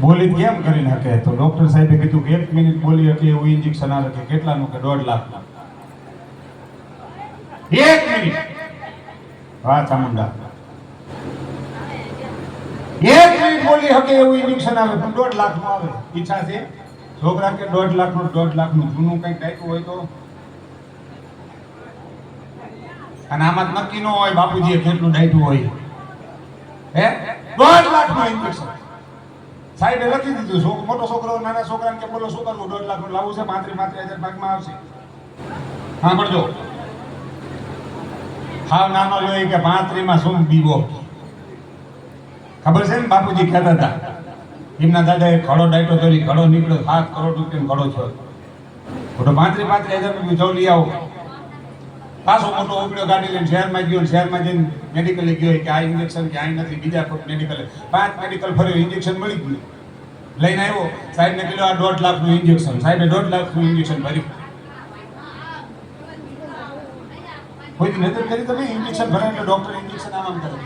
બોલી કેમ કરી નાખે? તો ડોક્ટર સાહેબે કીધું કે 1 મિનિટ બોલી શકે એવું ઇન્જેક્શન આવે કે કેટલાનું? કે 1.5 લાખ. 1 મિનિટ. વાહ ચામુંડા. 1 મિનિટ બોલી શકે એવું ઇન્જેક્શન આવે પણ 1.5 લાખ નું આવે. ઈચ્છા છે છોકરા કે 1.5 લાખ નું? 1.5 લાખ નું જૂનું કઈક ડાયટું હોય તો? અને આમાં નક્કી ન હોય બાપુજીએ કેટલું ડાયટું હોય. હે 1.5 લાખ નું ઇન્જેક્શન સાહેબે લખી દીધું. મોટો છોકરો નાના છોકરાને કે બોલો શું કરવું? 1.5 લાખ નું લાવવું છે. 35,000 ભાગમાં આવશે. હા પડજો હાવ નાનો લો કે 35 માં શું બીવો? ખબર છે ને બાપુજી કહેતા હતા એમના દાદાએ ઘડો ડાયટો કરી, ઘડો નીકળ્યો 7 કરોડ રૂપિયાનો ઘડો છે. મોટો 35,000 રૂપિયા જાવ લઈ આવો. પાછો મોટો ઉપડ્યો ગાડી લઈને શહેરમાં ગયો. શહેરમાં જઈને મેડિકલે ગયો કે આ ઇન્જેક્શન કે આ નથી, બીજા મેડિકલે 5 મેડિકલ ફર્યો, ઇન્જેક્શન મળી ગયું. લઈને આવ્યો સાહેબને કીધું આ 1.5 લાખ નું ઇન્જેક્શન. સાહેબે 1.5 લાખ નું ઇન્જેક્શન ભર્યું. કોઈ નજર કરી તમે ઇન્જેક્શન ભરે એટલે ડોક્ટર ઇન્જેક્શન આમ કરે.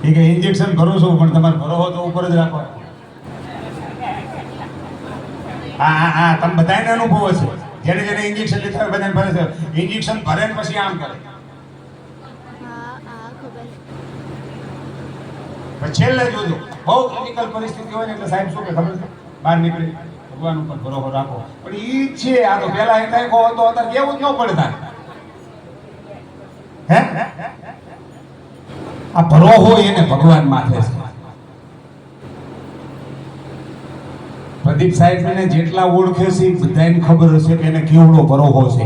ઠીક છે ઇન્જેક્શન ભરો છો પણ તમારે ભરો હો તો ઉપર જ રાખો. હા તમે બધાને અનુભવ હશે. જેને જેને ઇન્જેક્શન લીધા હોય બધાને ભરે છે. ઇન્જેક્શન ભરે ને પછી આમ કરે. છેલ્લે જોજો બહુ ક્રિટિકલ પરિસ્થિતિ હોય ને એટલે સાહેબ શું કે ખબર છે? બહાર નીકળી ભગવાન ઉપર ભરોસો રાખો. પણ ઈ છે આ તો પેલા એકાઈ કહો તો અત્યારે કેવું જ ન પડે તારે. હે આ ભરોસો એને ભગવાન માથે છે. પ્રદીપ સાહેબ ને જેટલા ઓળખે છે બધાને ખબર હશે કે એને કેવડો ભરોસો છે.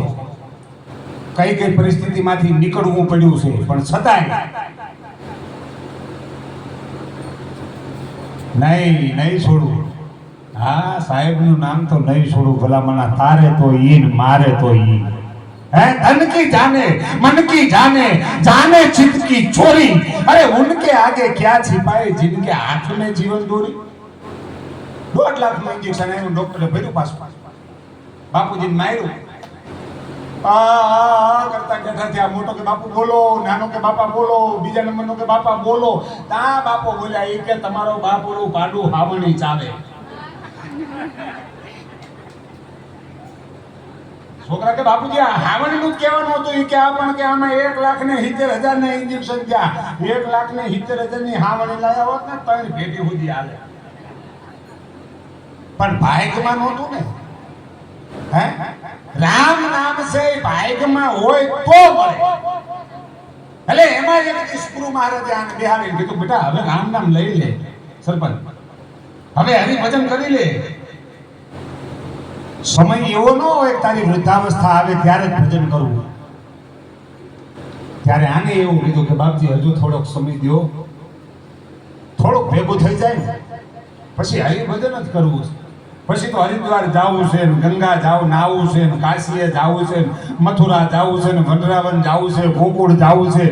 કઈ કઈ પરિસ્થિતિમાંથી નીકળવું પડ્યું છે પણ છતાંય નહીં છોડવું. હા સાહેબ નું નામ તો નહીં છોડવું. ભલામણા તારે તો ઈ ને મારે તો ઈ. है धन की जाने मन की जाने जाने चित की चोरी. अरे उनके आगे क्या छिपाए जिनके हाथ में जीवन डोरी. 1.5 लाख નું ઇન્જેક્શન આવ્યું. ડોક્ટરે ભર્યું પાછું. બાપુજીને માર્યું. કરતા બેઠા થયા. મોટો કે બાપુ બોલો, નાનો કે બાપા બોલો, બીજા નંબરનો કે બાપા બોલો. તા બાપો બોલ્યા એ કે તમારો બાપ ઓલું પાડું હાવણી ચાવે. છોકરા કે બાપુજી હાવણી નું જ કહેવાનું હતું. એ કે આપણ કે આમાં 1,70,000 ને ઇન્જેક્શન ગયા. 1,70,000 ની હાવણી લાયા હોત ને 3 ભેટી સુધી હાલે. પણ ભાગ્યમાં નહોતું ને. હે રામ નામ સે ભાગ્યમાં હોય તો મળે. એટલે એમાં એક ગુરુ મહારાજે આને બિહારીને કીધું બેટા હવે રામ નામ લઈ લે સરપંચ, હવે હરિભજન કરી લે. સમય એવો ન હોય તારી વૃદ્ધાવસ્થા આવે ત્યારે જ ભજન કરવું. ત્યારે આને એવું કીધું કે બાપજી હજુ થોડોક સમય દો, થોડુંક ભેગું થઈ જાય ને પછી હરિભજન જ કરવું છે. પછી તો હરિદ્વાર જવું છે, ગંગા જાવું નાવું છે, કાશીએ જવું છે, મથુરા જવું છે, વનરાવન જવું છે, ગોકુળ જવું છે.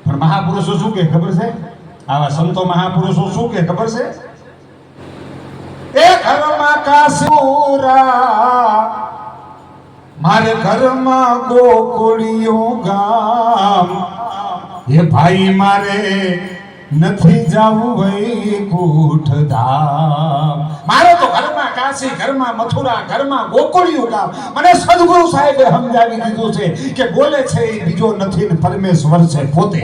પણ મહાપુરુષો શું કે ખબર છે? આવા સંતો મહાપુરુષો શું કે ખબર છે? એ ઘરમાં કાસુરા મારે ઘરમાં ગોકુળિયું ગામ. એ ભાઈ મારે નથી જાવું વૈકુંઠ ધામ. મારો તો ઘરમાં કાશી, ઘરમાં મથુરા, ઘરમાં ગોકુળિયું ગામ. મને સદગુરુ સાહેબે સમજાવી દીધું છે કે બોલે છે એ બીજો નથી ને પરમેશ્વર છે પોતે.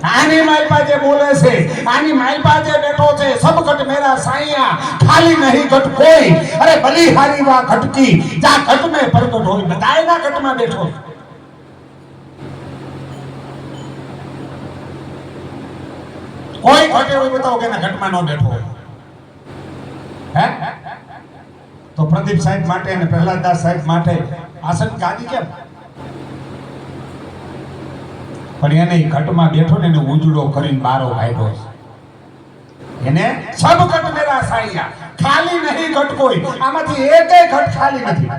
આની માલપા જે બોલે છે, આની માલપા જે બેઠો છે, સબ ઘટ મેરા સાઈયા ખાલી નહીં ઘટ કોઈ. અરે બલિહારી વા ઘટકી જા ઘટ में प्रकट હોય. બધાયના ઘટમાં બેઠો. કોઈ ઘટે હોય બતાવો કે એના ઘટમાં ન બેઠો હોય. હે તો પ્રદીપ સાહેબ માટે અને પ્રહલાદદાસ સાહેબ માટે આસન ગાદી કેમ? પણ એને ઘટમાં બેઠો ને એને ઉજળો કરીને બારો કાઢ્યો છે. એને સબ ઘટ મેરા સાઈયા ખાલી નહીં ઘટ કોઈ. આમાંથી એકેય ઘટ ખાલી નથી.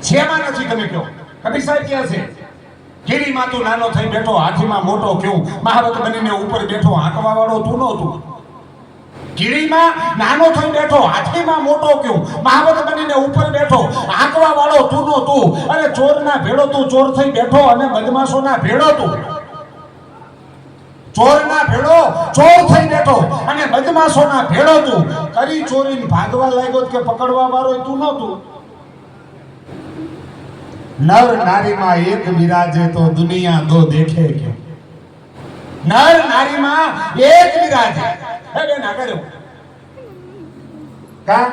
છેમાં નથી. તમે કહો કબીર સાહેબ કહે છે ગિરીમાં તું નાનો થઈ બેઠો, હાથીમાં મોટો ક્યું, મહાવત બનીને ઉપર બેઠો, હાંકવા વાળો તું નહોતું. કીડીમાં નાનો થઈ બેઠો, હાથીમાં મોટો ક્યું, મહાવત બનીને ઉપર બેઠો, આંકવા વાળો તું નો તું, અને ચોરના ભેળો તું ચોર થઈ બેઠો, અને બદમાશોના ભેળો તું ચોરના ભેળો ચોર થઈ બેઠો, અને બદમાશોના ભેળો તું કરી ચોરીને ભાગવા લાગ્યો કે પકડવા વાળો તું નહોતું. નર નારીમાં એક વિરાજે તો દુનિયા દો દેખે કે. નર નારીમાં એક વિરાજે. હે બેન આગળ કા